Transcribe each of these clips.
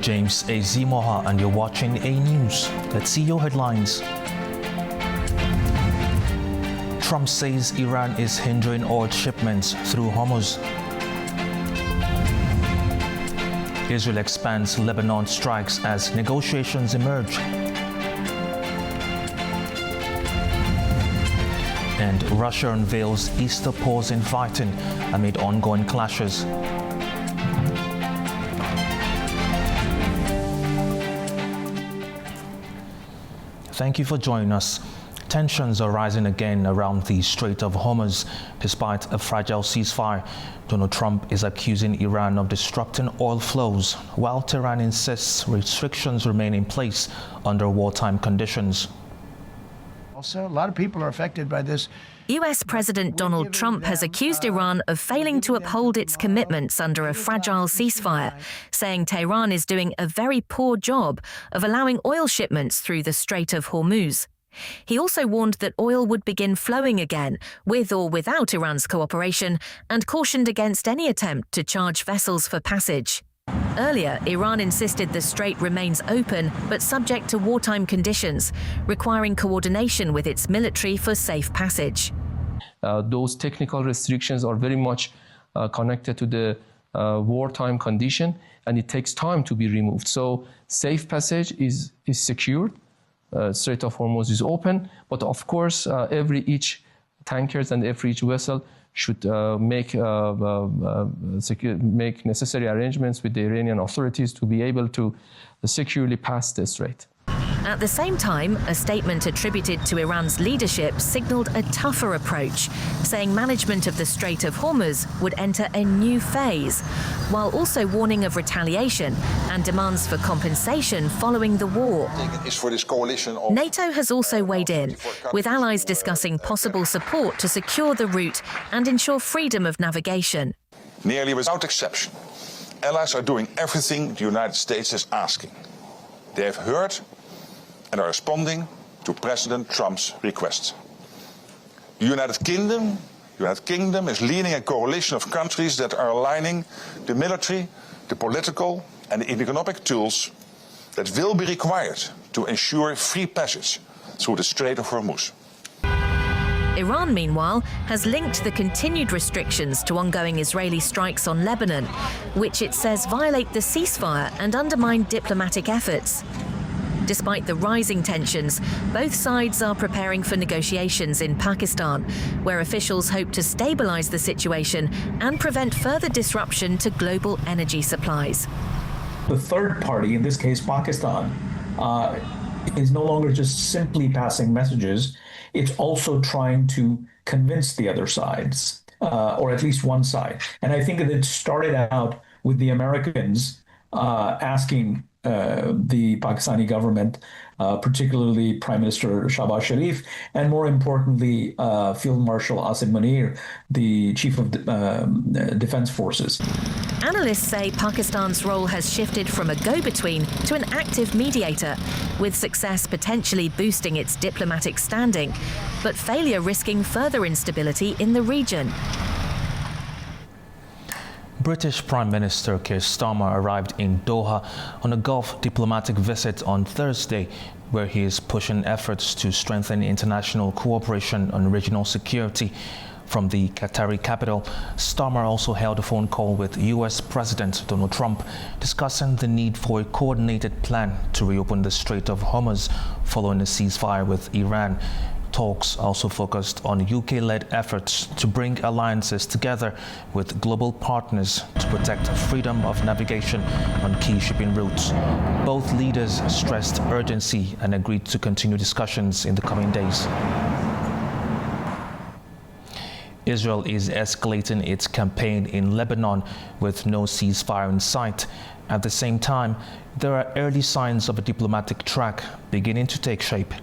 James A. Zimoha, and you're watching A News. Let's see your headlines. Trump says Iran is hindering oil shipments through Hormuz. Israel expands Lebanon strikes as negotiations emerge. And Russia unveils Easter pause in fighting amid ongoing clashes. Thank you for joining us. Tensions are rising again around the Strait of Hormuz. Despite a fragile ceasefire, Donald Trump is accusing Iran of disrupting oil flows, while Tehran insists restrictions remain in place under wartime conditions. Also, a lot of people are affected by this. US President Donald Trump has accused Iran of failing to uphold its commitments under a fragile ceasefire, saying Tehran is doing a very poor job of allowing oil shipments through the Strait of Hormuz. He also warned that oil would begin flowing again, with or without Iran's cooperation, and cautioned against any attempt to charge vessels for passage. Earlier, Iran insisted the strait remains open but subject to wartime conditions, requiring coordination with its military for safe passage. Those technical restrictions are very much connected to the wartime condition, and it takes time to be removed. So safe passage is secured. Strait of Hormuz is open, but of course, each tankers and each vessel should make necessary arrangements with the Iranian authorities to be able to securely pass the strait. At the same time, a statement attributed to Iran's leadership signaled a tougher approach, saying management of the Strait of Hormuz would enter a new phase, while also warning of retaliation and demands for compensation following the war. NATO has also weighed in, with allies discussing possible support to secure the route and ensure freedom of navigation. Nearly without exception, allies are doing everything the United States is asking. They have heard and are responding to President Trump's requests. The United Kingdom is leading a coalition of countries that are aligning the military, the political and the economic tools that will be required to ensure free passage through the Strait of Hormuz. Iran, meanwhile, has linked the continued restrictions to ongoing Israeli strikes on Lebanon, which it says violate the ceasefire and undermine diplomatic efforts. Despite the rising tensions, both sides are preparing for negotiations in Pakistan, where officials hope to stabilize the situation and prevent further disruption to global energy supplies. The third party, in this case Pakistan, is no longer just simply passing messages. It's also trying to convince the other sides, or at least one side. And I think that it started out with the Americans asking the Pakistani government, particularly Prime Minister Shahbaz Sharif, and more importantly, Field Marshal Asim Munir, the Chief of Defense Forces. Analysts say Pakistan's role has shifted from a go-between to an active mediator, with success potentially boosting its diplomatic standing, but failure risking further instability in the region. British Prime Minister Keir Starmer arrived in Doha on a Gulf diplomatic visit on Thursday, where he is pushing efforts to strengthen international cooperation on regional security. From the Qatari capital, Starmer also held a phone call with US President Donald Trump, discussing the need for a coordinated plan to reopen the Strait of Hormuz following a ceasefire with Iran. Talks also focused on UK-led efforts to bring alliances together with global partners to protect freedom of navigation on key shipping routes. Both leaders stressed urgency and agreed to continue discussions in the coming days. Israel is escalating its campaign in Lebanon with no ceasefire in sight. At the same time, there are early signs of a diplomatic track beginning to take shape.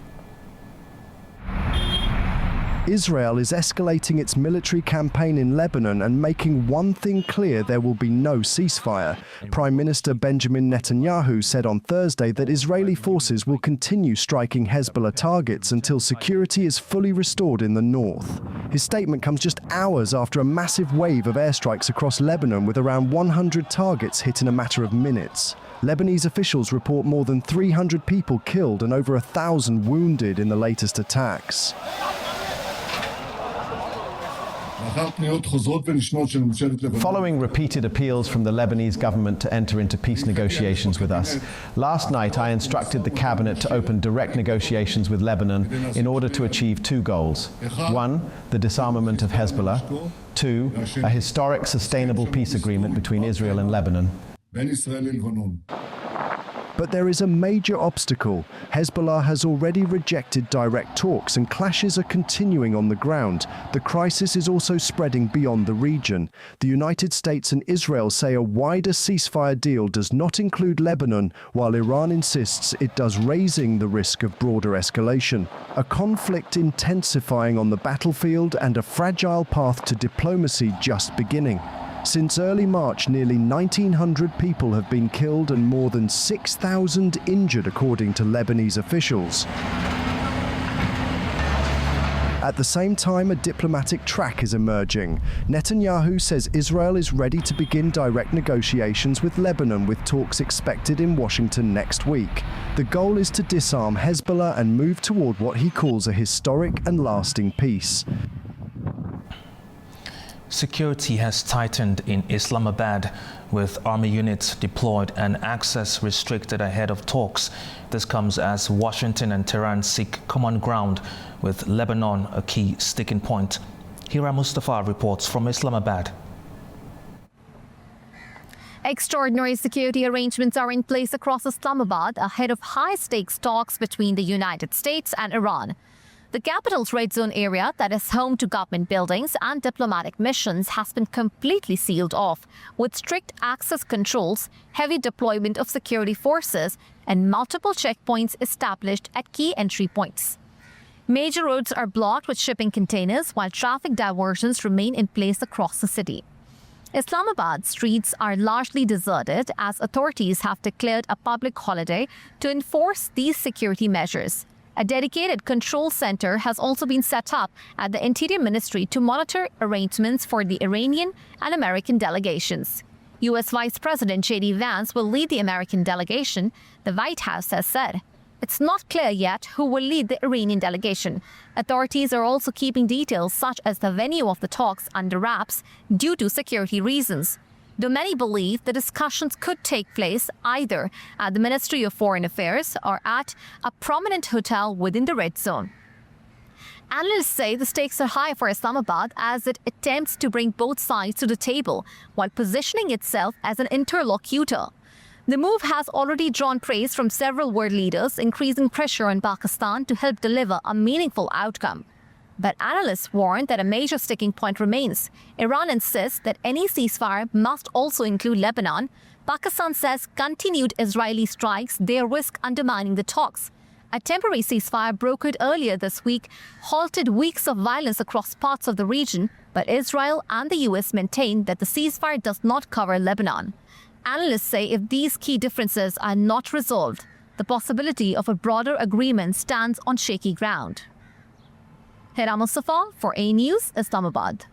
Israel is escalating its military campaign in Lebanon and making one thing clear: there will be no ceasefire. Prime Minister Benjamin Netanyahu said on Thursday that Israeli forces will continue striking Hezbollah targets until security is fully restored in the north. His statement comes just hours after a massive wave of airstrikes across Lebanon, with around 100 targets hit in a matter of minutes. Lebanese officials report more than 300 people killed and over 1,000 wounded in the latest attacks. Following repeated appeals from the Lebanese government to enter into peace negotiations with us, last night I instructed the cabinet to open direct negotiations with Lebanon in order to achieve two goals. One, the disarmament of Hezbollah. Two, a historic, sustainable peace agreement between Israel and Lebanon. But there is a major obstacle. Hezbollah has already rejected direct talks and clashes are continuing on the ground. The crisis is also spreading beyond the region. The United States and Israel say a wider ceasefire deal does not include Lebanon, while Iran insists it does, raising the risk of broader escalation. A conflict intensifying on the battlefield and a fragile path to diplomacy just beginning. Since early March, nearly 1,900 people have been killed and more than 6,000 injured, according to Lebanese officials. At the same time, a diplomatic track is emerging. Netanyahu says Israel is ready to begin direct negotiations with Lebanon, with talks expected in Washington next week. The goal is to disarm Hezbollah and move toward what he calls a historic and lasting peace. Security has tightened in Islamabad, with army units deployed and access restricted ahead of talks. This comes as Washington and Tehran seek common ground, with Lebanon a key sticking point. Hira Mustafa reports from Islamabad. Extraordinary security arrangements are in place across Islamabad ahead of high-stakes talks between the United States and Iran. The capital's red zone area, that is home to government buildings and diplomatic missions, has been completely sealed off, with strict access controls, heavy deployment of security forces, and multiple checkpoints established at key entry points. Major roads are blocked with shipping containers, while traffic diversions remain in place across the city. Islamabad's streets are largely deserted as authorities have declared a public holiday to enforce these security measures. A dedicated control center has also been set up at the Interior Ministry to monitor arrangements for the Iranian and American delegations. U.S. Vice President J.D. Vance will lead the American delegation, the White House has said. It's not clear yet who will lead the Iranian delegation. Authorities are also keeping details such as the venue of the talks under wraps due to security reasons, though many believe the discussions could take place either at the Ministry of Foreign Affairs or at a prominent hotel within the red zone. Analysts say the stakes are high for Islamabad as it attempts to bring both sides to the table while positioning itself as an interlocutor. The move has already drawn praise from several world leaders, increasing pressure on Pakistan to help deliver a meaningful outcome. But analysts warn that a major sticking point remains. Iran insists that any ceasefire must also include Lebanon. Pakistan says continued Israeli strikes there risk undermining the talks. A temporary ceasefire brokered earlier this week halted weeks of violence across parts of the region, but Israel and the US maintain that the ceasefire does not cover Lebanon. Analysts say if these key differences are not resolved, the possibility of a broader agreement stands on shaky ground. Hira Mustafa for A News, Islamabad.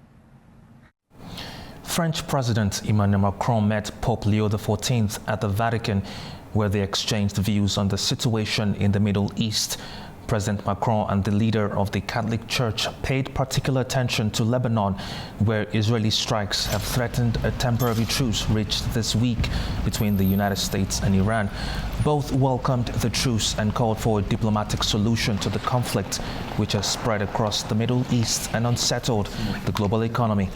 French President Emmanuel Macron met Pope Leo XIV at the Vatican, where they exchanged views on the situation in the Middle East. President Macron and the leader of the Catholic Church paid particular attention to Lebanon, where Israeli strikes have threatened a temporary truce reached this week between the United States and Iran. Both welcomed the truce and called for a diplomatic solution to the conflict, which has spread across the Middle East and unsettled the global economy.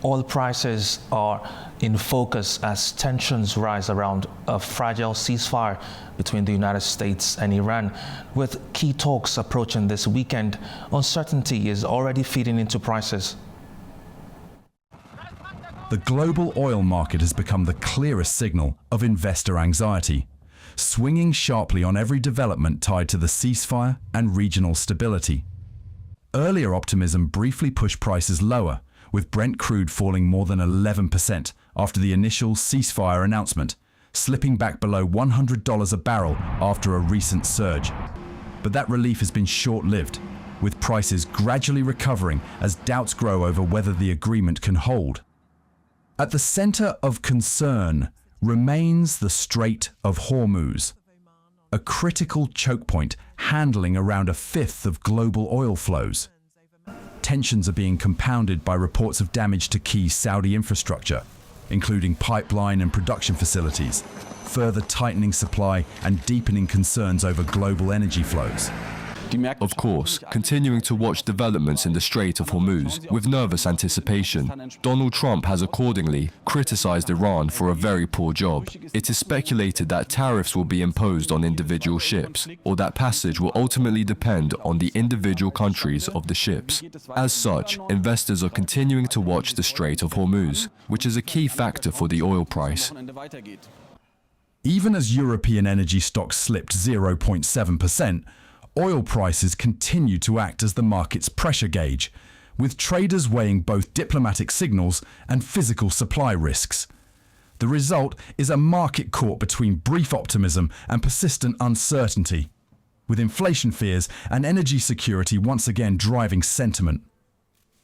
Oil prices are in focus as tensions rise around a fragile ceasefire between the United States and Iran. With key talks approaching this weekend, uncertainty is already feeding into prices. The global oil market has become the clearest signal of investor anxiety, swinging sharply on every development tied to the ceasefire and regional stability. Earlier optimism briefly pushed prices lower, with Brent crude falling more than 11% after the initial ceasefire announcement, slipping back below $100 a barrel after a recent surge. But that relief has been short-lived, with prices gradually recovering as doubts grow over whether the agreement can hold. At the center of concern remains the Strait of Hormuz, a critical choke point handling around a fifth of global oil flows. Tensions are being compounded by reports of damage to key Saudi infrastructure, including pipeline and production facilities, further tightening supply and deepening concerns over global energy flows. Of course, continuing to watch developments in the Strait of Hormuz with nervous anticipation, Donald Trump has accordingly criticized Iran for a very poor job. It is speculated that tariffs will be imposed on individual ships, or that passage will ultimately depend on the individual countries of the ships. As such, investors are continuing to watch the Strait of Hormuz, which is a key factor for the oil price. Even as European energy stocks slipped 0.7%, oil prices continue to act as the market's pressure gauge, with traders weighing both diplomatic signals and physical supply risks. The result is a market caught between brief optimism and persistent uncertainty, with inflation fears and energy security once again driving sentiment.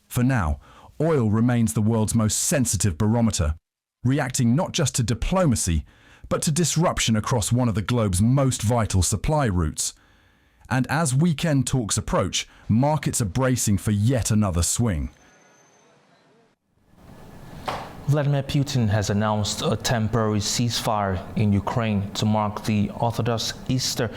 For now, oil remains the world's most sensitive barometer, reacting not just to diplomacy, but to disruption across one of the globe's most vital supply routes. And as weekend talks approach, markets are bracing for yet another swing. Vladimir Putin has announced a temporary ceasefire in Ukraine to mark the Orthodox Easter,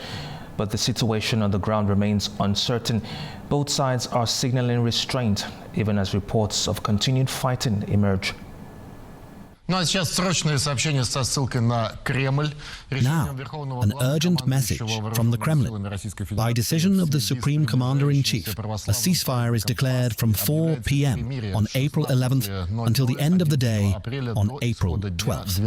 but the situation on the ground remains uncertain. Both sides are signaling restraint, even as reports of continued fighting emerge. Now, an urgent message from the Kremlin. By decision of the Supreme Commander-in-Chief, a ceasefire is declared from 4 p.m. on April 11th until the end of the day on April 12th.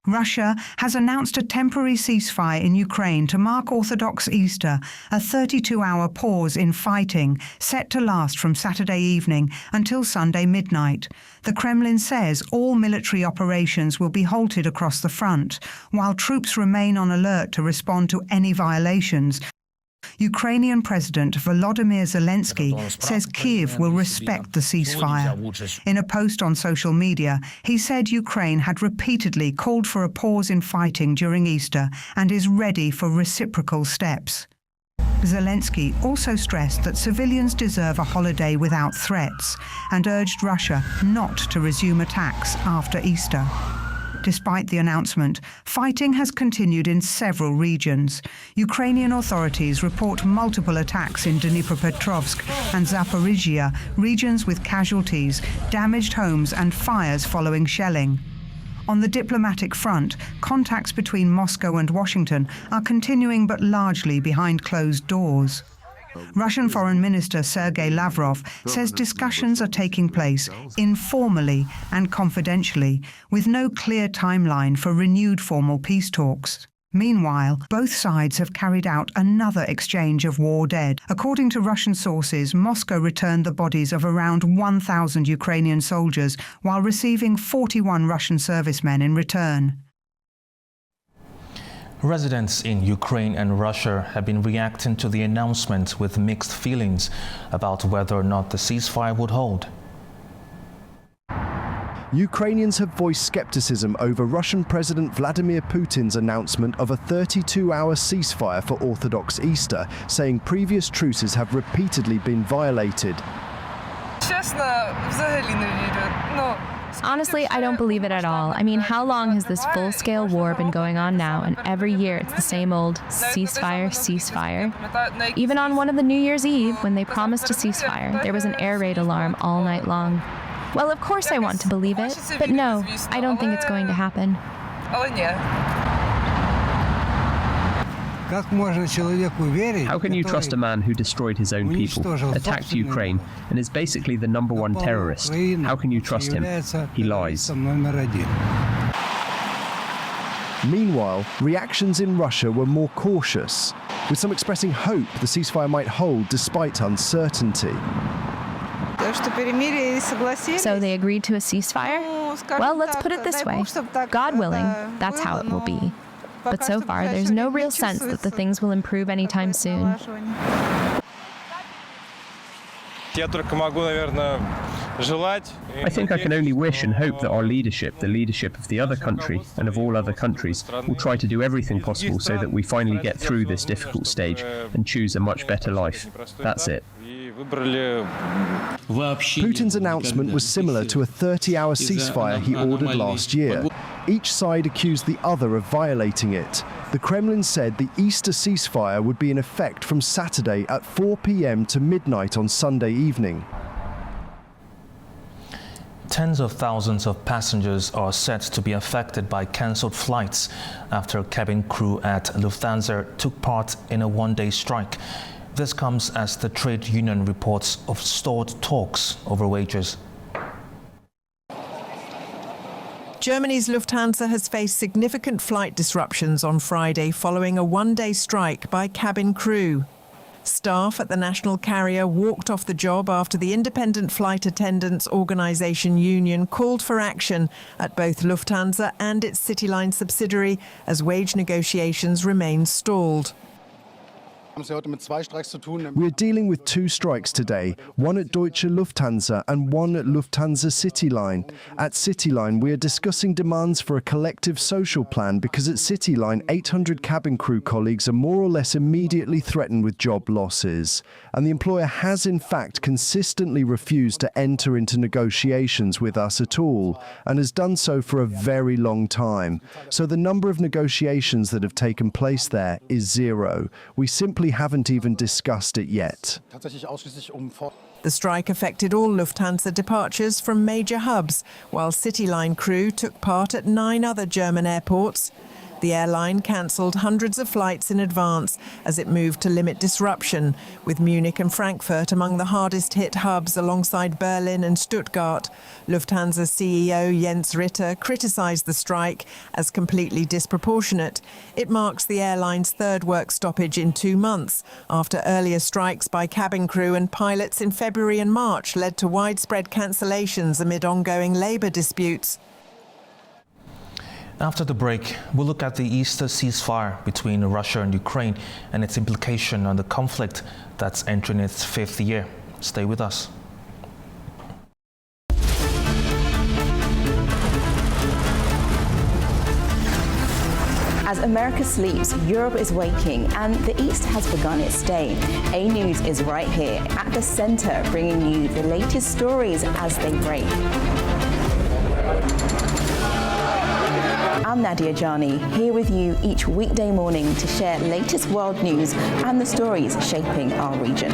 Russia has announced a temporary ceasefire in Ukraine to mark Orthodox Easter, a 32-hour pause in fighting set to last from Saturday evening until Sunday midnight. The Kremlin says all military operations will be halted across the front, while troops remain on alert to respond to any violations. Ukrainian President Volodymyr Zelensky says Kyiv will respect the ceasefire. In a post on social media, he said Ukraine had repeatedly called for a pause in fighting during Easter and is ready for reciprocal steps. Zelensky also stressed that civilians deserve a holiday without threats and urged Russia not to resume attacks after Easter. Despite the announcement, fighting has continued in several regions. Ukrainian authorities report multiple attacks in Dnipropetrovsk and Zaporizhia, regions with casualties, damaged homes and fires following shelling. On the diplomatic front, contacts between Moscow and Washington are continuing but largely behind closed doors. Russian Foreign Minister Sergei Lavrov says discussions are taking place informally and confidentially, with no clear timeline for renewed formal peace talks. Meanwhile, both sides have carried out another exchange of war dead. According to Russian sources, Moscow returned the bodies of around 1,000 Ukrainian soldiers while receiving 41 Russian servicemen in return. Residents in Ukraine and Russia have been reacting to the announcement with mixed feelings about whether or not the ceasefire would hold. Ukrainians have voiced skepticism over Russian President Vladimir Putin's announcement of a 32-hour ceasefire for Orthodox Easter, saying previous truces have repeatedly been violated. Honestly, I don't believe it at all. I mean, how long has this full-scale war been going on now? And every year it's the same old ceasefire, ceasefire. Even on one of the New Year's Eve, when they promised a ceasefire, there was an air raid alarm all night long. Well, of course I want to believe it, but no, I don't think it's going to happen. How can you trust a man who destroyed his own people, attacked Ukraine, and is basically the #1 terrorist? How can you trust him? He lies. Meanwhile, reactions in Russia were more cautious, with some expressing hope the ceasefire might hold despite uncertainty. So they agreed to a ceasefire? Well, let's put it this way. God willing, that's how it will be. But so far, there's no real sense that the things will improve anytime soon. I think I can only wish and hope that our leadership, the leadership of the other country and of all other countries, will try to do everything possible so that we finally get through this difficult stage and choose a much better life. That's it. Putin's announcement was similar to a 30-hour ceasefire he ordered last year. Each side accused the other of violating it. The Kremlin said the Easter ceasefire would be in effect from Saturday at 4 p.m. to midnight on Sunday evening. Tens of thousands of passengers are set to be affected by cancelled flights after cabin crew at Lufthansa took part in a one-day strike. This comes as the trade union reports of stalled talks over wages. Germany's Lufthansa has faced significant flight disruptions on Friday following a one-day strike by cabin crew. Staff at the national carrier walked off the job after the Independent Flight Attendants Organisation union called for action at both Lufthansa and its CityLine subsidiary as wage negotiations remain stalled. We're dealing with two strikes today, one at Deutsche Lufthansa and one at Lufthansa CityLine. At CityLine, we are discussing demands for a collective social plan because at CityLine, 800 cabin crew colleagues are more or less immediately threatened with job losses. And the employer has in fact consistently refused to enter into negotiations with us at all, and has done so for a very long time. So the number of negotiations that have taken place there is zero. We simply haven't even discussed it yet. The strike affected all Lufthansa departures from major hubs, while CityLine crew took part at 9 other German airports. The airline cancelled hundreds of flights in advance as it moved to limit disruption, with Munich and Frankfurt among the hardest hit hubs alongside Berlin and Stuttgart. Lufthansa CEO Jens Ritter criticised the strike as completely disproportionate. It marks the airline's third work stoppage in 2 months, after earlier strikes by cabin crew and pilots in February and March led to widespread cancellations amid ongoing labour disputes. After the break, we'll look at the Easter ceasefire between Russia and Ukraine and its implication on the conflict that's entering its 5th year. Stay with us. As America sleeps, Europe is waking, and the East has begun its day. A News is right here at the center, bringing you the latest stories as they break. I'm Nadia Jani, here with you each weekday morning to share latest world news and the stories shaping our region.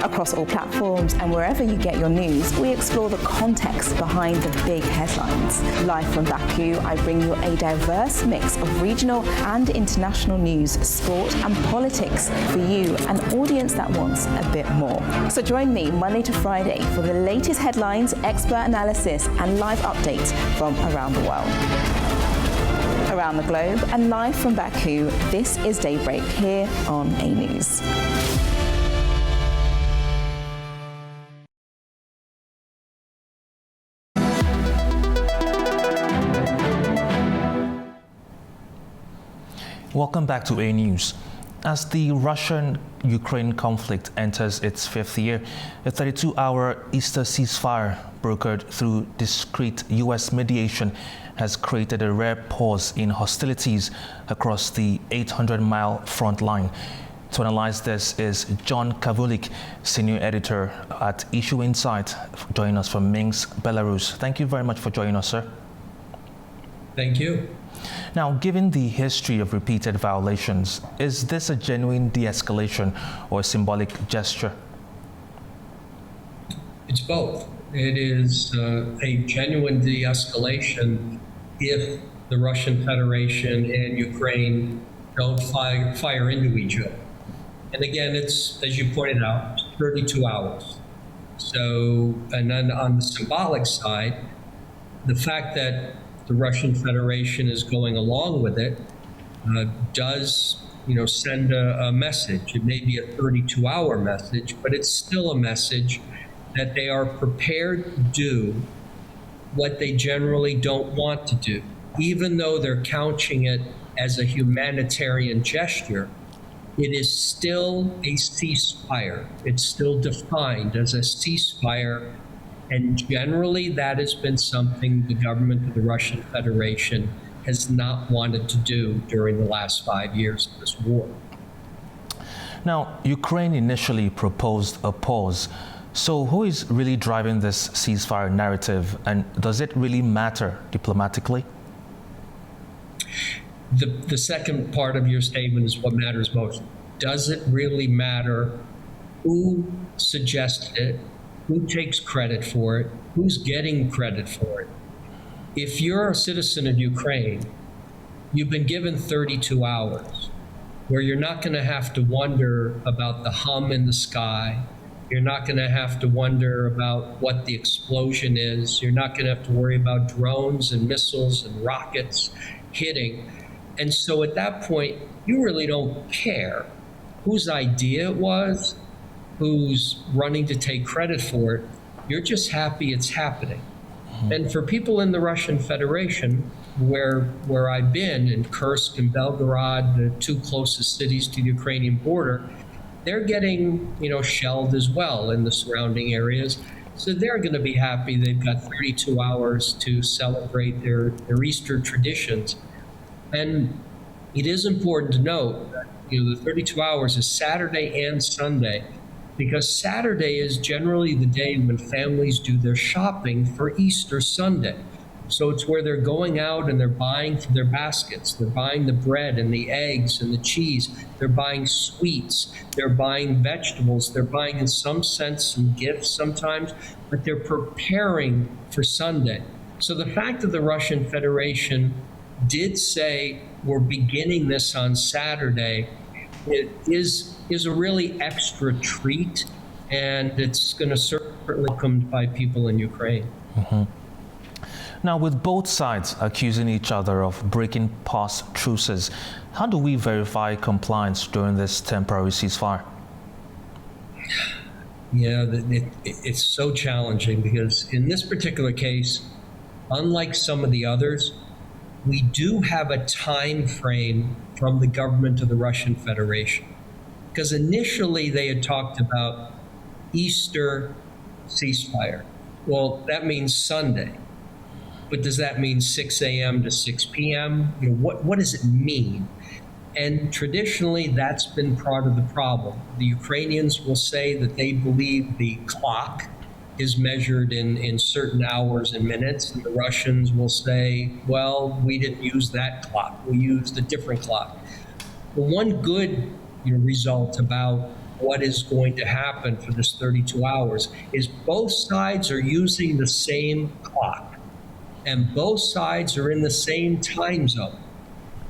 Across all platforms and wherever you get your news, we explore the context behind the big headlines. Live from Baku, I bring you a diverse mix of regional and international news, sport and politics for you, an audience that wants a bit more. So join me Monday to Friday for the latest headlines, expert analysis and live updates from around the world. Around the globe and live from Baku, this is Daybreak here on A News. Welcome back to A News. As the Russian-Ukraine conflict enters its 5th year, a 32-hour Easter ceasefire brokered through discreet U.S. mediation has created a rare pause in hostilities across the 800-mile front line. To analyze this is John Kavulik, senior editor at Issue Insight, joining us from Minsk, Belarus. Thank you very much for joining us, sir. Thank you. Now, given the history of repeated violations, is this a genuine de-escalation or a symbolic gesture? It's both. It is a genuine de-escalation if the Russian Federation and Ukraine don't fire into each other. And again, it's, as you pointed out, 32 hours. So, and then on the symbolic side, the fact that the Russian Federation is going along with it does, send a message. It may be a 32-hour message, but it's still a message that they are prepared to do what they generally don't want to do, even though they're couching it as a humanitarian gesture. it is still a ceasefire. It's still defined as a ceasefire. And generally, that has been something the government of the Russian Federation has not wanted to do during the last 5 years of this war. Now, Ukraine initially proposed a pause. So who is really driving this ceasefire narrative, and does it really matter diplomatically? The second part of your statement is what matters most. Does it really matter who suggested it, who takes credit for it, who's getting credit for it? If you're a citizen of Ukraine, you've been given 32 hours where you're not going to have to wonder about the hum in the sky. You're not going to have to wonder about what the explosion is. You're not going to have to worry about drones and missiles and rockets hitting. And so at that point, you really don't care whose idea it was, who's running to take credit for it. You're just happy it's happening. And for people in the Russian Federation, where I've been, in Kursk and Belgorod, the two closest cities to the Ukrainian border, they're getting, shelled as well in the surrounding areas. So they're going to be happy they've got 32 hours to celebrate their Easter traditions. And it is important to note that the 32 hours is Saturday and Sunday, because Saturday is generally the day when families do their shopping for Easter Sunday. So it's where they're going out and they're buying for their baskets. They're buying the bread and the eggs and the cheese. They're buying sweets. They're buying vegetables. They're buying, in some sense, some gifts sometimes, but they're preparing for Sunday. So the fact that the Russian Federation did say we're beginning this on Saturday, it is a really extra treat, and it's going to certainly be welcomed by people in Ukraine. Mm-hmm. Now, with both sides accusing each other of breaking past truces, how do we verify compliance during this temporary ceasefire? Yeah, it's so challenging because in this particular case, unlike some of the others, we do have a time frame from the government of the Russian Federation. Because initially they had talked about Easter ceasefire. Well, that means Sunday. But does that mean 6 a.m. to 6 p.m.? What does it mean? And traditionally, that's been part of the problem. The Ukrainians will say that they believe the clock is measured in certain hours and minutes, and the Russians will say, well, we didn't use that clock, we used a different clock. Well, one good result about what is going to happen for this 32 hours is both sides are using the same clock, and both sides are in the same time zone.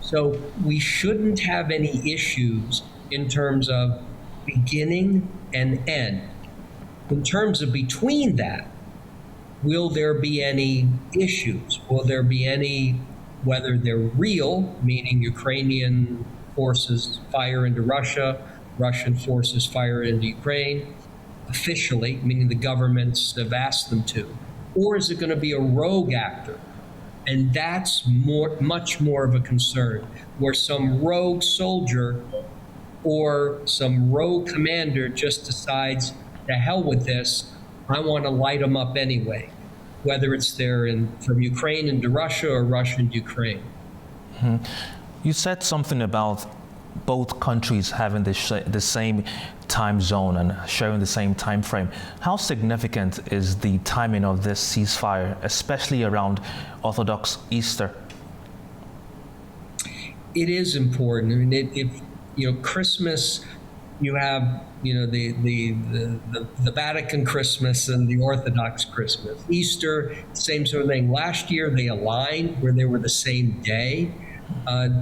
So we shouldn't have any issues in terms of beginning and end. In terms of between that, will there be any issues? Will there be any, whether they're real, meaning Ukrainian forces fire into Russia, Russian forces fire into Ukraine, officially, meaning the governments have asked them to, or is it going to be a rogue actor? And that's much more of a concern, where some rogue soldier or some rogue commander just decides, to hell with this, I want to light them up anyway, whether it's from Ukraine into Russia or Russia into Ukraine. Mm-hmm. You said something about both countries having the same time zone and sharing the same time frame. How significant is the timing of this ceasefire, especially around Orthodox Easter? It is important. I mean, Christmas, you have the Vatican Christmas and the Orthodox Christmas. Easter, same sort of thing. Last year they aligned where they were the same day.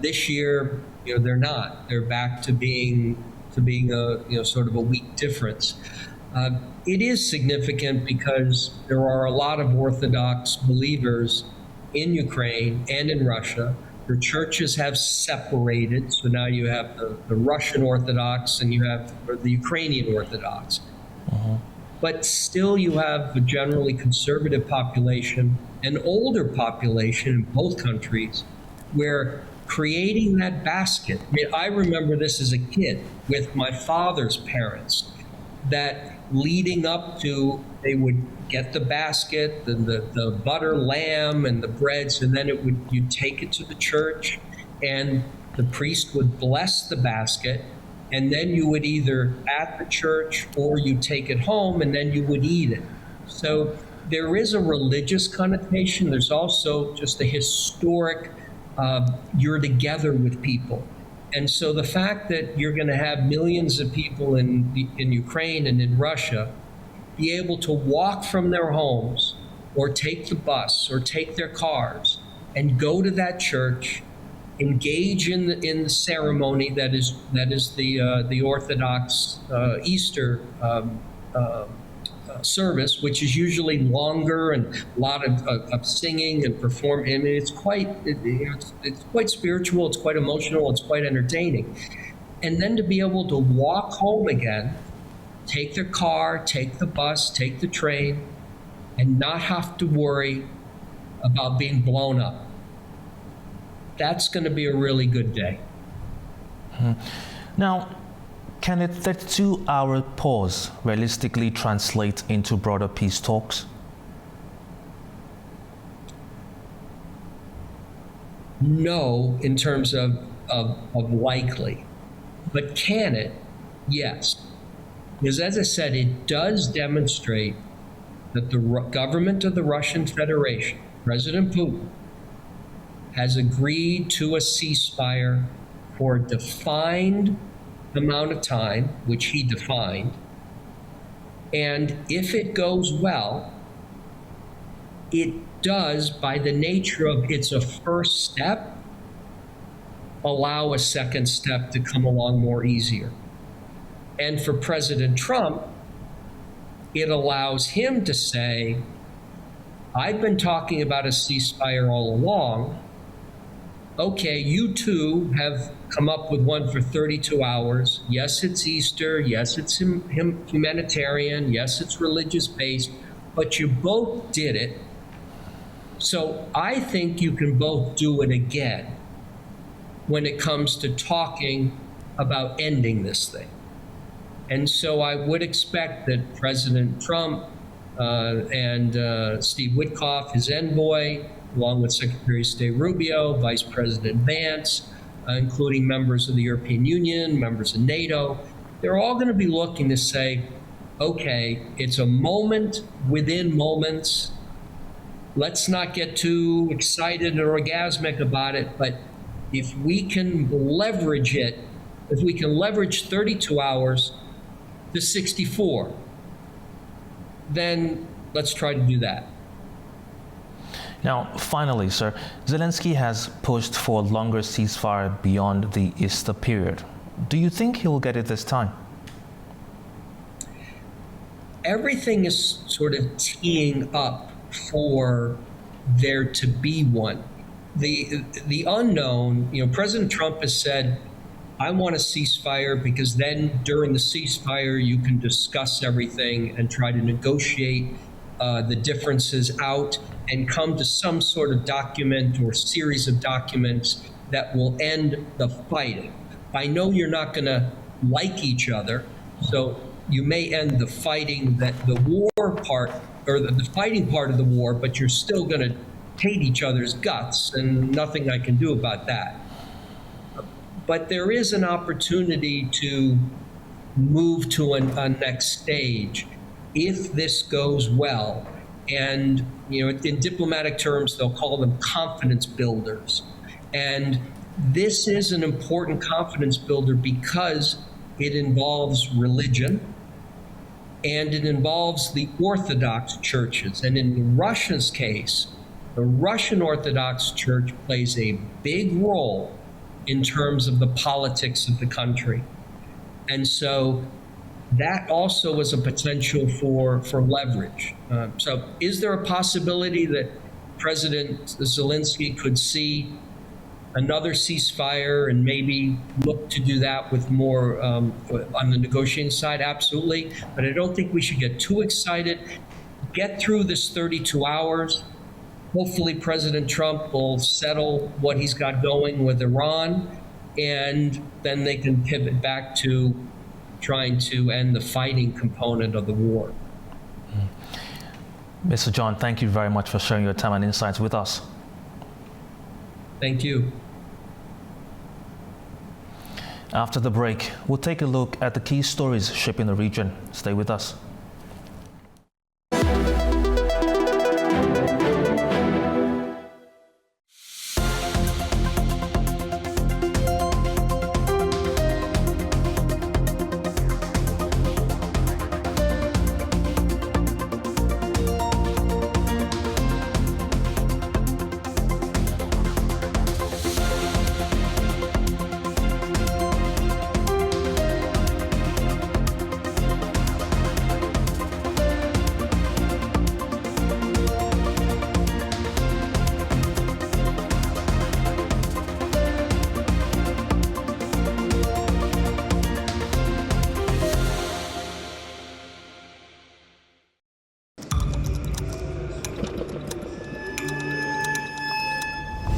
This year, they're not. They're back to being a sort of a week difference. It is significant because there are a lot of Orthodox believers in Ukraine and in Russia. The churches have separated, so now you have the Russian Orthodox and you have the Ukrainian Orthodox. Uh-huh. But still you have a generally conservative population, an older population in both countries, where creating that basket. I mean, I remember this as a kid with my father's parents, that leading up to, they would get the basket, the butter lamb and the breads, and then you'd take it to the church, and the priest would bless the basket, and then you would either at the church or you take it home and then you would eat it. So there is a religious connotation. There's also just a historic, you're together with people. And so the fact that you're going to have millions of people in Ukraine and in Russia be able to walk from their homes or take the bus or take their cars and go to that church, engage in the ceremony that is the Orthodox Easter service, which is usually longer and a lot of singing and performing. I mean, it's quite spiritual, it's quite emotional, it's quite entertaining. And then to be able to walk home again, take their car, take the bus, take the train, and not have to worry about being blown up. That's going to be a really good day. Now, can a 32-hour pause realistically translate into broader peace talks? No, in terms of likely. But can it? Yes. Because as I said, it does demonstrate that the government of the Russian Federation, President Putin, has agreed to a ceasefire for a defined amount of time, which he defined. And if it goes well, it does, by the nature of it's a first step, allow a second step to come along more easier. And for President Trump, it allows him to say, I've been talking about a ceasefire all along. Okay, you two have come up with one for 32 hours. Yes, it's Easter. Yes, it's humanitarian. Yes, it's religious based, but you both did it. So I think you can both do it again when it comes to talking about ending this thing. And so I would expect that President Trump and Steve Witkoff, his envoy, along with Secretary of State Rubio, Vice President Vance, including members of the European Union, members of NATO, they're all going to be looking to say, okay, it's a moment within moments. Let's not get too excited or orgasmic about it, but if we can leverage it, if we can leverage 32 hours to 64, then let's try to do that. Now, finally, sir, Zelensky has pushed for a longer ceasefire beyond the Easter period. Do you think he'll get it this time? Everything is sort of teeing up for there to be one. The unknown, President Trump has said, I want a ceasefire because then during the ceasefire you can discuss everything and try to negotiate the differences out and come to some sort of document or series of documents that will end the fighting. I know you're not going to like each other, so you may end the fighting, the war part, or the fighting part of the war, but you're still going to hate each other's guts, and nothing I can do about that. But there is an opportunity to move to a next stage if this goes well. And in diplomatic terms, they'll call them confidence builders. And this is an important confidence builder because it involves religion and it involves the Orthodox churches. And in Russia's case, the Russian Orthodox Church plays a big role in terms of the politics of the country. And so that also was a potential for leverage. So is there a possibility that President Zelensky could see another ceasefire and maybe look to do that with more on the negotiating side? Absolutely. But I don't think we should get too excited. Get through this 32 hours, hopefully President Trump will settle what he's got going with Iran, and then they can pivot back to trying to end the fighting component of the war. Mr. John, thank you very much for sharing your time and insights with us. Thank you. After the break, we'll take a look at the key stories shaping the region. Stay with us.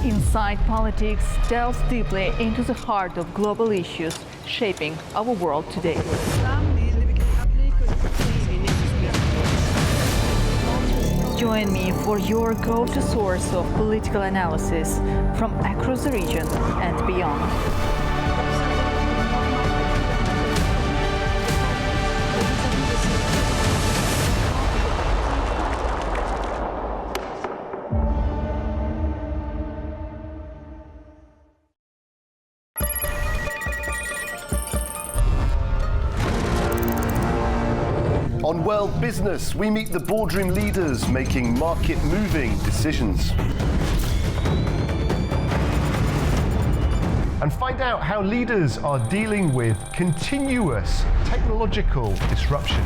Inside Politics delves deeply into the heart of global issues shaping our world today. Join me for your go-to source of political analysis from across the region and beyond. On World Business, we meet the boardroom leaders making market-moving decisions. And find out how leaders are dealing with continuous technological disruption.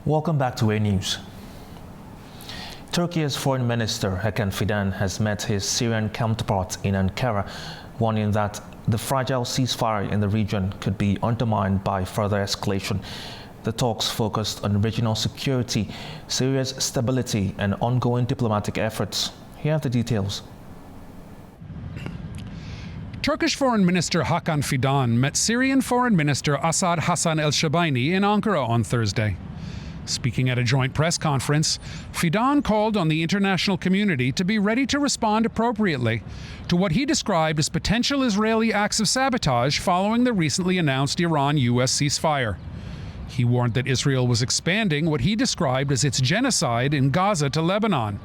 Welcome back to A News. Turkey's Foreign Minister Hakan Fidan has met his Syrian counterpart in Ankara, warning that the fragile ceasefire in the region could be undermined by further escalation. The talks focused on regional security, Syria's stability, and ongoing diplomatic efforts. Here are the details. Turkish Foreign Minister Hakan Fidan met Syrian Foreign Minister Assad Hassan el-Shabaini in Ankara on Thursday. Speaking at a joint press conference, Fidan called on the international community to be ready to respond appropriately to what he described as potential Israeli acts of sabotage following the recently announced Iran-US ceasefire. He warned that Israel was expanding what he described as its genocide in Gaza to Lebanon,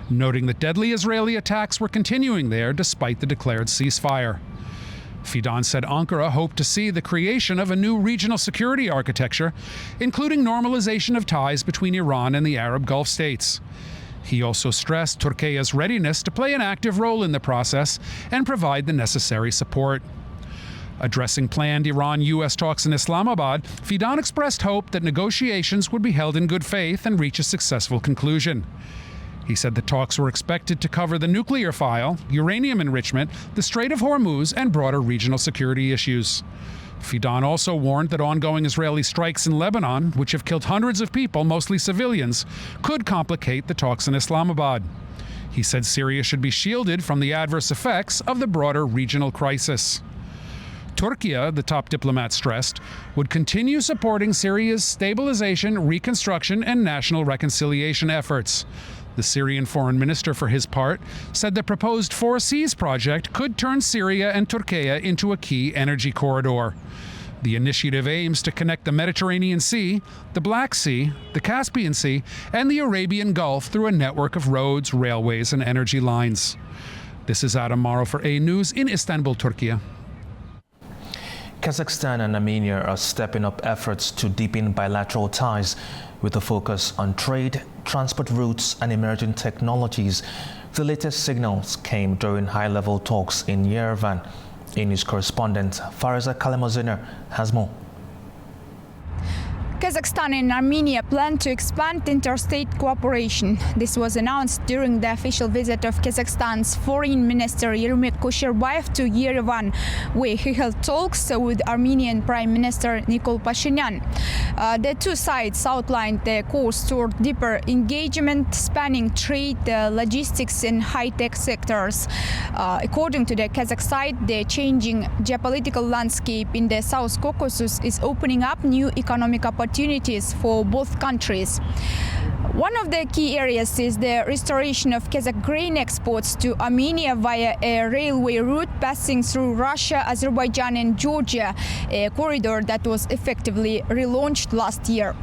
noting that deadly Israeli attacks were continuing there despite the declared ceasefire. Fidan said Ankara hoped to see the creation of a new regional security architecture, including normalization of ties between Iran and the Arab Gulf states. He also stressed Turkey's readiness to play an active role in the process and provide the necessary support. Addressing planned Iran-US talks in Islamabad, Fidan expressed hope that negotiations would be held in good faith and reach a successful conclusion. He said the talks were expected to cover the nuclear file, uranium enrichment, the Strait of Hormuz, and broader regional security issues. Fidan also warned that ongoing Israeli strikes in Lebanon, which have killed hundreds of people, mostly civilians, could complicate the talks in Islamabad. He said Syria should be shielded from the adverse effects of the broader regional crisis. Turkey, the top diplomat stressed, would continue supporting Syria's stabilization, reconstruction, and national reconciliation efforts. The Syrian foreign minister, for his part, said the proposed Four Seas project could turn Syria and Turkey into a key energy corridor. The initiative aims to connect the Mediterranean Sea, the Black Sea, the Caspian Sea, and the Arabian Gulf through a network of roads, railways, and energy lines. This is Adam Morrow for A News in Istanbul, Turkey. Kazakhstan and Armenia are stepping up efforts to deepen bilateral ties with a focus on trade, transport routes, and emerging technologies. The latest signals came during high-level talks in Yerevan. A News correspondent Fariza Kalemoziner has more. Kazakhstan and Armenia plan to expand interstate cooperation. This was announced during the official visit of Kazakhstan's Foreign Minister Yermak Kusherbayev to Yerevan, where he held talks with Armenian Prime Minister Nikol Pashinyan. The two sides outlined their course toward deeper engagement spanning trade, logistics and high-tech sectors. According to the Kazakh side, the changing geopolitical landscape in the South Caucasus is opening up new economic opportunities for both countries. One of the key areas is the restoration of Kazakh grain exports to Armenia via a railway route passing through Russia, Azerbaijan and Georgia, a corridor that was effectively relaunched last year.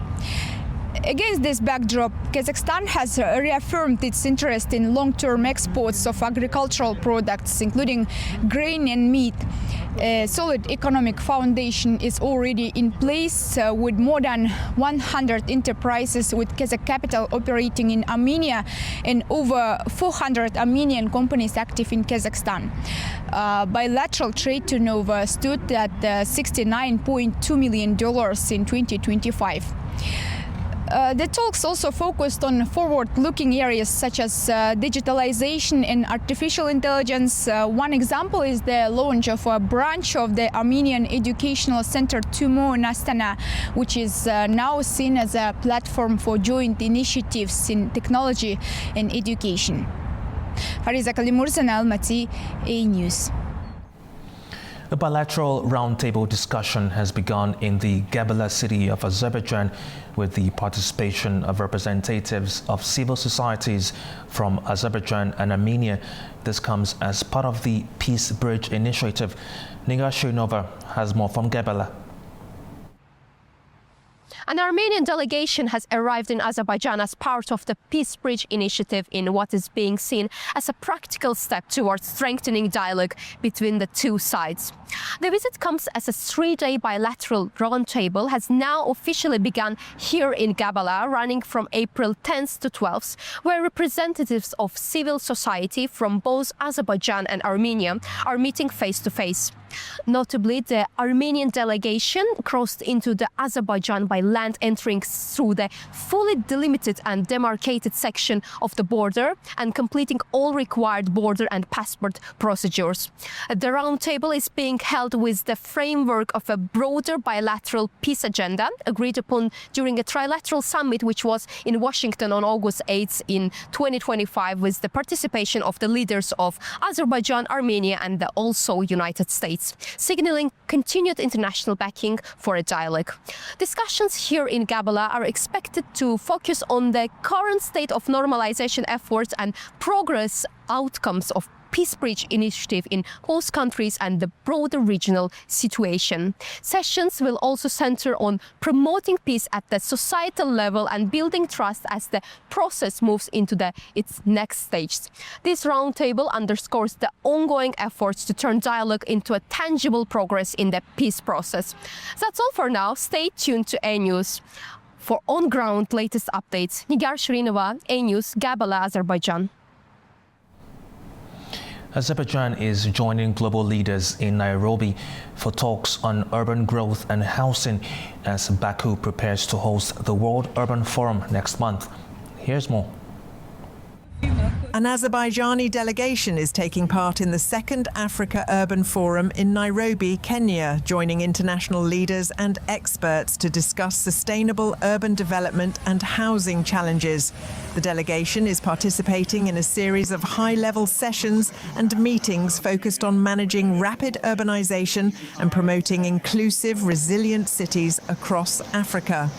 Against this backdrop, Kazakhstan has reaffirmed its interest in long-term exports of agricultural products, including grain and meat. A solid economic foundation is already in place with more than 100 enterprises with Kazakh capital operating in Armenia and over 400 Armenian companies active in Kazakhstan. Bilateral trade turnover stood at $69.2 million in 2025. The talks also focused on forward-looking areas such as digitalization and artificial intelligence. One example is the launch of a branch of the Armenian Educational Center TUMO in Astana, which is now seen as a platform for joint initiatives in technology and education. Fariza Kalimurza, Almaty, A News. A bilateral roundtable discussion has begun in the Gabala city of Azerbaijan with the participation of representatives of civil societies from Azerbaijan and Armenia. This comes as part of the Peace Bridge initiative. Nigar Shirinova has more from Gabala. An Armenian delegation has arrived in Azerbaijan as part of the Peace Bridge initiative in what is being seen as a practical step towards strengthening dialogue between the two sides. The visit comes as a 3-day bilateral roundtable has now officially begun here in Gabala, running from April 10th to 12th, where representatives of civil society from both Azerbaijan and Armenia are meeting face-to-face. Notably, the Armenian delegation crossed into the Azerbaijan by land, entering through the fully delimited and demarcated section of the border and completing all required border and passport procedures. The roundtable is being held with the framework of a broader bilateral peace agenda agreed upon during a trilateral summit which was in Washington on August 8th in 2025 with the participation of the leaders of Azerbaijan, Armenia and the also United States, signaling continued international backing for a dialogue. Discussions here in Gabala are expected to focus on the current state of normalization efforts and progress outcomes of Peace Bridge initiative in both countries and the broader regional situation. Sessions will also center on promoting peace at the societal level and building trust as the process moves into its next stage. This roundtable underscores the ongoing efforts to turn dialogue into a tangible progress in the peace process. That's all for now. Stay tuned to A News. For on-ground latest updates, Nigar Shirinova, A News, Gabala, Azerbaijan. Azerbaijan is joining global leaders in Nairobi for talks on urban growth and housing as Baku prepares to host the World Urban Forum next month. Here's more. An Azerbaijani delegation is taking part in the second Africa Urban Forum in Nairobi, Kenya, joining international leaders and experts to discuss sustainable urban development and housing challenges. The delegation is participating in a series of high-level sessions and meetings focused on managing rapid urbanization and promoting inclusive, resilient cities across Africa.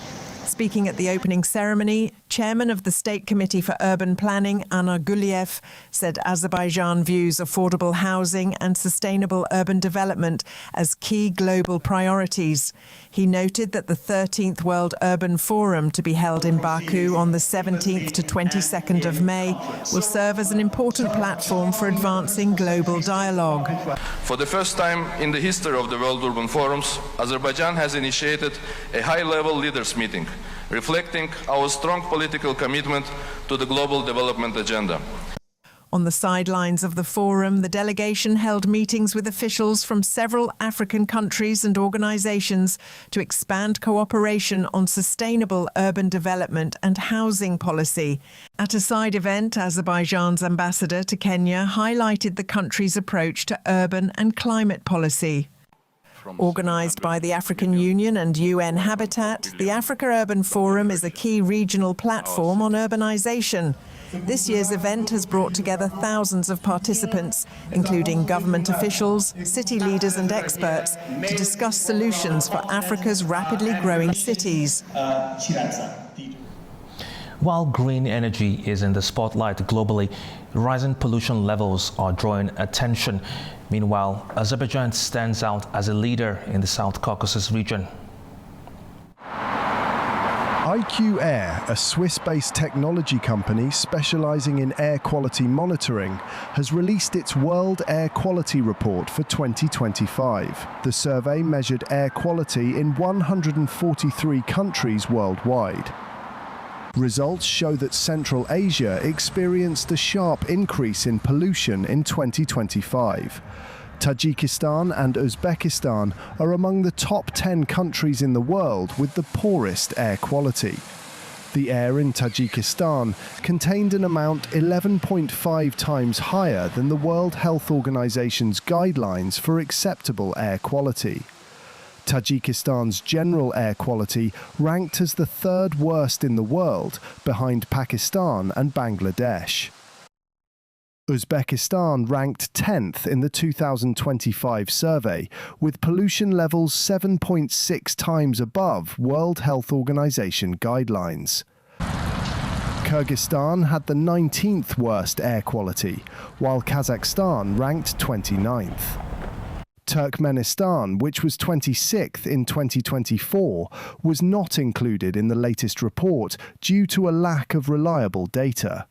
Speaking at the opening ceremony, Chairman of the State Committee for Urban Planning, Ana Guliev, said Azerbaijan views affordable housing and sustainable urban development as key global priorities. He noted that the 13th World Urban Forum, to be held in Baku on the 17th to 22nd of May, will serve as an important platform for advancing global dialogue. For the first time in the history of the World Urban Forums, Azerbaijan has initiated a high-level leaders meeting, reflecting our strong political commitment to the global development agenda. On the sidelines of the forum, the delegation held meetings with officials from several African countries and organisations to expand cooperation on sustainable urban development and housing policy. At a side event, Azerbaijan's ambassador to Kenya highlighted the country's approach to urban and climate policy. Organised by the African Union and UN Habitat, the Africa Urban Forum is a key regional platform on urbanisation. This year's event has brought together thousands of participants, including government officials, city leaders and experts, to discuss solutions for Africa's rapidly growing cities. While green energy is in the spotlight globally, rising pollution levels are drawing attention. Meanwhile, Azerbaijan stands out as a leader in the South Caucasus region. IQ Air, a Swiss-based technology company specializing in air quality monitoring, has released its World Air Quality Report for 2025. The survey measured air quality in 143 countries worldwide. Results show that Central Asia experienced a sharp increase in pollution in 2025. Tajikistan and Uzbekistan are among the top 10 countries in the world with the poorest air quality. The air in Tajikistan contained an amount 11.5 times higher than the World Health Organization's guidelines for acceptable air quality. Tajikistan's general air quality ranked as the third worst in the world, behind Pakistan and Bangladesh. Uzbekistan ranked 10th in the 2025 survey, with pollution levels 7.6 times above World Health Organization guidelines. Kyrgyzstan had the 19th worst air quality, while Kazakhstan ranked 29th. Turkmenistan, which was 26th in 2024, was not included in the latest report due to a lack of reliable data.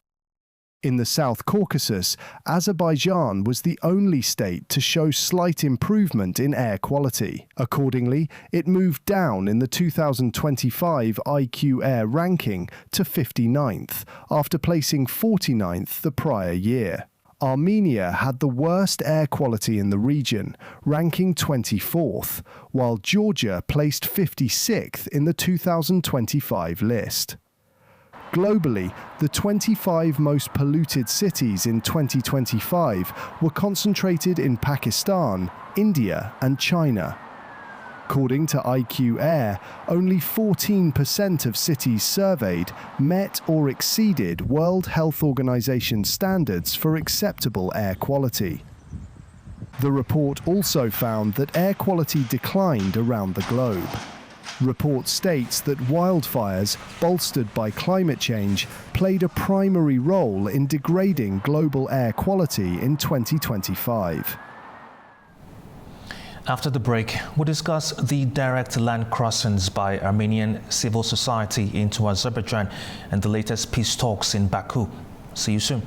In the South Caucasus, Azerbaijan was the only state to show slight improvement in air quality. Accordingly, it moved down in the 2025 IQ Air ranking to 59th, after placing 49th the prior year. Armenia had the worst air quality in the region, ranking 24th, while Georgia placed 56th in the 2025 list. Globally, the 25 most polluted cities in 2025 were concentrated in Pakistan, India and China. According to IQ Air, only 14% of cities surveyed met or exceeded World Health Organization standards for acceptable air quality. The report also found that air quality declined around the globe. Report states that wildfires, bolstered by climate change, played a primary role in degrading global air quality in 2025. After the break, we'll discuss the direct land crossings by Armenian civil society into Azerbaijan and the latest peace talks in Baku. See you soon.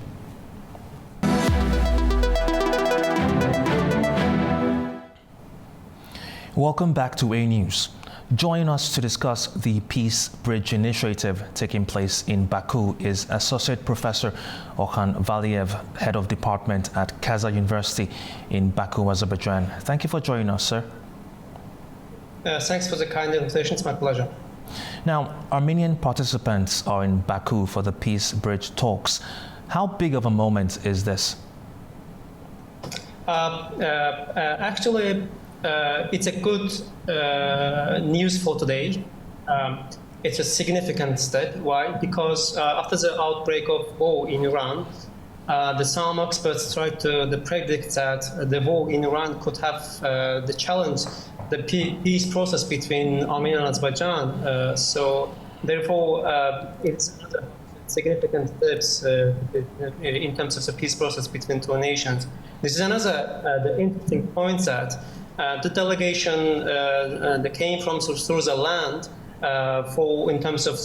Welcome back to A News. Joining us to discuss the Peace Bridge initiative taking place in Baku is Associate Professor Orhan Valiev, Head of Department at Kazan University in Baku, Azerbaijan. Thank you for joining us, sir. Thanks for the kind invitation. It's my pleasure. Now, Armenian participants are in Baku for the Peace Bridge talks. How big of a moment is this? Actually, it's a good news for today. It's a significant step. Why? Because after the outbreak of war in Iran, some experts tried to predict that the war in Iran could have the challenge the peace process between Armenia and Azerbaijan. So therefore, it's significant steps in terms of the peace process between two nations. This is another the interesting point that the delegation that came from through the land in terms of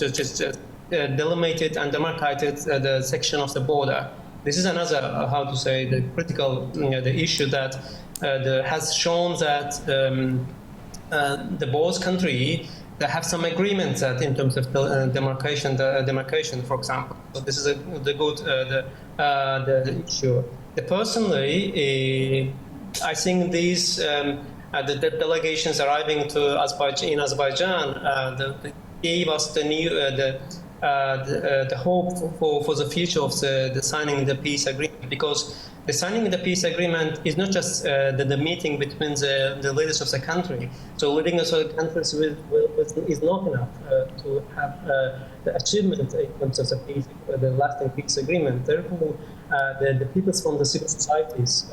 delimited and demarcated the section of the border. This is another, the critical, the issue that has shown that the both country they have some agreements that in terms of demarcation, for example. So this is the issue. Personally, I think these the delegations arriving to Azerbaijan they gave us the new the hope for the future of the signing the peace agreement, because the signing the peace agreement is not just the meeting between the leaders of the country. So leaders of the countries is not enough to have the achievement in terms of the peace, the lasting peace agreement. Therefore, the people from the civil societies,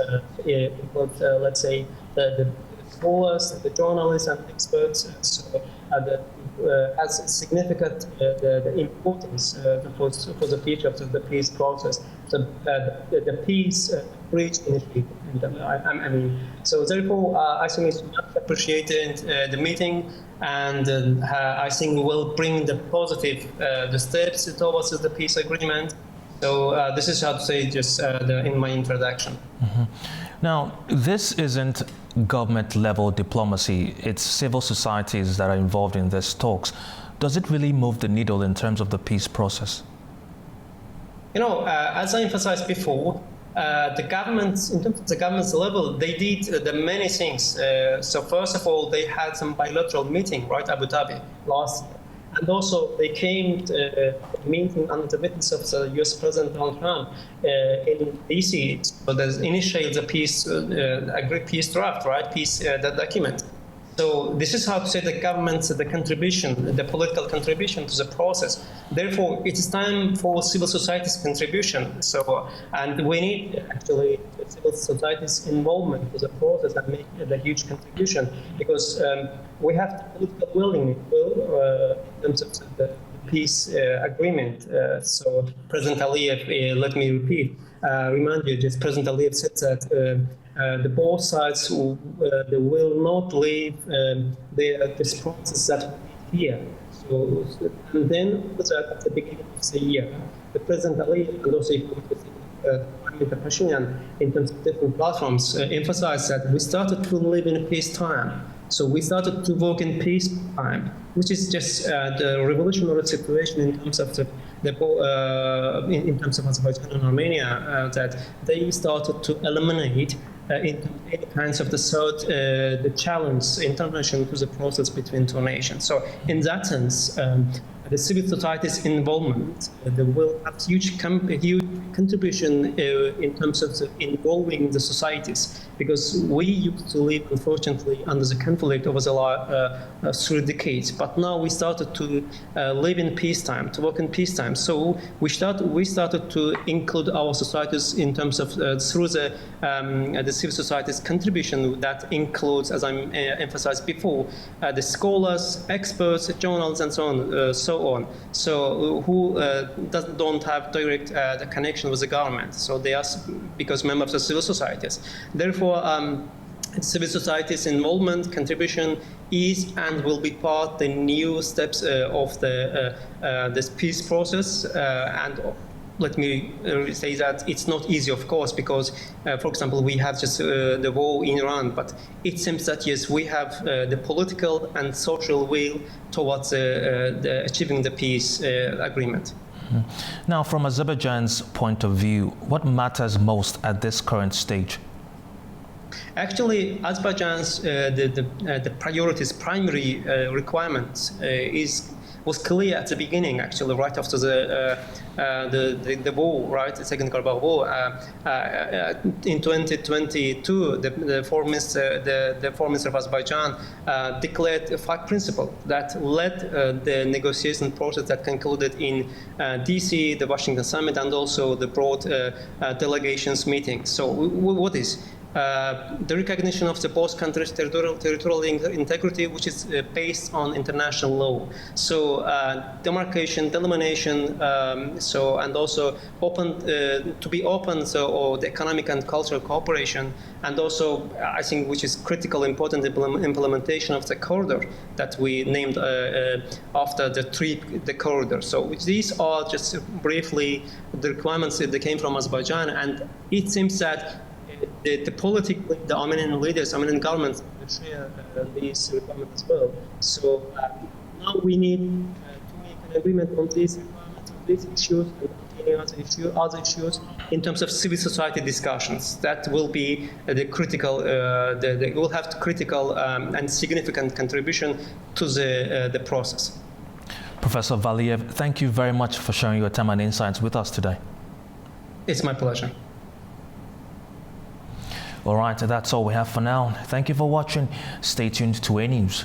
let's say the scholars, the journalists and experts, has significant the importance for the future of the peace process. So the peace bridge initiative. I mean, so therefore, I think it's much appreciated the meeting, and I think we will bring the positive the steps towards the peace agreement. So this is how to say just in my introduction. Mm-hmm. Now, this isn't government-level diplomacy. It's civil societies that are involved in these talks. Does it really move the needle in terms of the peace process? You know, as I emphasized before, the governments, in terms of the government's level, they did the many things. So first of all, they had some bilateral meeting, right, Abu Dhabi last year. And also, they came to a meeting under the witness of the U.S. President Donald Trump in D.C. So there's initiate the peace, agreed peace draft, right? Peace that document. So this is how to say the government's the contribution, the political contribution to the process. Therefore, it is time for civil society's contribution. So, and we need actually civil society's involvement to the process and make a huge contribution, because we have political willingness in terms of the peace agreement. So President Aliyev, let me remind you, just President Aliyev said that the both sides they will not leave this process that we here. So, and then at the beginning of the year, the President Aliyev and also Mr. Pashinyan, in terms of different platforms, emphasized that we started to live in peacetime. So we started to work in peacetime, which is just the revolutionary situation in terms of in terms of Azerbaijan and Armenia, that they started to eliminate in any kinds of the challenge intervention to the process between two nations. So in that sense, the civil society's involvement will have huge contribution in terms of involving the societies, because we used to live, unfortunately, under the conflict over the last 3 decades. But now we started to live in peacetime, to work in peacetime. So we started to include our societies in terms of through the civil society's contribution that includes, as I emphasized before, the scholars, experts, journals, and so on. So who don't have direct the connection with the government. So they are because members of civil societies. Therefore, civil society's involvement, contribution is and will be part the new steps of this peace process. And let me say that it's not easy, of course, because, for example, we have just the war in Iran, but it seems that, yes, we have the political and social will towards achieving the peace agreement. Mm-hmm. Now, from Azerbaijan's point of view, what matters most at this current stage? Actually, Azerbaijan's the priorities, primary requirements was clear at the beginning. Actually, right after the war, right, the Second Karabakh War, in 2022, the foreign minister of Azerbaijan declared a 5 principles that led the negotiation process that concluded in D.C., the Washington summit, and also the broad delegations meeting. So, what is? The recognition of the both countries' territorial integrity, which is based on international law. So demarcation, delimitation, and also open to be open, or the economic and cultural cooperation, and also I think which is critical, important implementation of the corridor that we named after the corridor. So these are just briefly the requirements that came from Azerbaijan, and it seems that politically, the Armenian leaders, Armenian governments share these requirements as well. So Now we need to make an agreement on these issues and other issues in terms of civil society discussions. That will be the critical, will have critical and significant contribution to the process. Professor Valiev, thank you very much for sharing your time and insights with us today. It's my pleasure. All right, that's all we have for now. Thank you for watching. Stay tuned to A News.